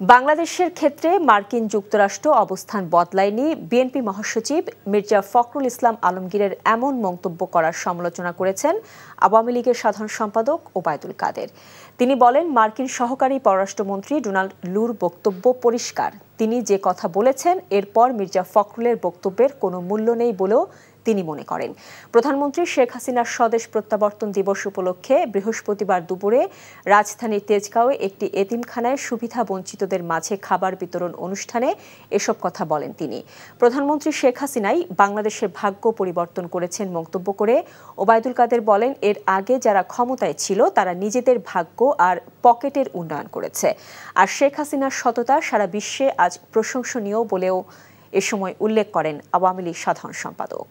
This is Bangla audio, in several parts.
বাংলাদেশের ক্ষেত্রে মার্কিন যুক্তরাষ্ট্র অবস্থান বদলায়নি। বিএনপি মহাসচিব মির্জা ফখরুল ইসলাম আলমগীরের এমন মন্তব্য করার সমালোচনা করেছেন আওয়ামী লীগের সাধারণ সম্পাদক ওবায়দুল কাদের। তিনি বলেন, মার্কিন সহকারী পররাষ্ট্রমন্ত্রী ডোনাল্ড লুর বক্তব্য পরিষ্কার। তিনি যে কথা বলেছেন এরপর মির্জা ফখরুলের বক্তব্যের কোনো মূল্য নেই বলেও তিনি মনে করেন। প্রধানমন্ত্রী শেখ হাসিনার স্বদেশ প্রত্যাবর্তন দিবস উপলক্ষে বৃহস্পতিবার দুপুরে রাজধানীর তেজগাঁওয়ে একটি এতিমখানায় সুবিধা বঞ্চিতদের মাঝে খাবার বিতরণ অনুষ্ঠানে এসব কথা বলেন তিনি। প্রধানমন্ত্রী শেখ হাসিনাই বাংলাদেশের ভাগ্য পরিবর্তন করেছেন মন্তব্য করে ওবায়দুল কাদের বলেন, এর আগে যারা ক্ষমতায় ছিল তারা নিজেদের ভাগ্য আর পকেটের উন্নয়ন করেছে, আর শেখ হাসিনার সততা সারা বিশ্বে আজ প্রশংসনীয় বলেও এ সময় উল্লেখ করেন আওয়ামী লীগ সাধারণ সম্পাদক।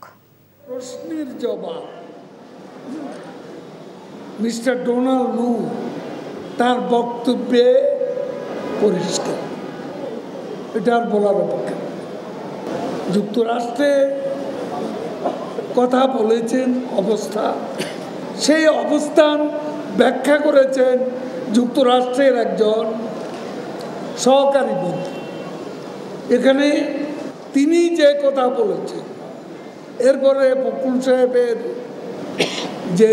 প্রশ্নের জবাব মিস্টার ডোনাল্ড লু তার বক্তব্যে পরিষ্কার, এটা আর বলার অপেক্ষা। যুক্তরাষ্ট্রে কথা বলেছেন অবস্থা, সেই অবস্থান ব্যাখ্যা করেছেন যুক্তরাষ্ট্রের একজন সহকারী মন্ত্রী। এখানে তিনি যে কথা বলেছেন, এরপরে ফখরুল সাহেবের যে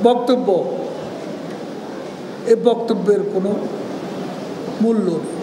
বক্তব্য, এ বক্তব্যের কোনো মূল্য নেই।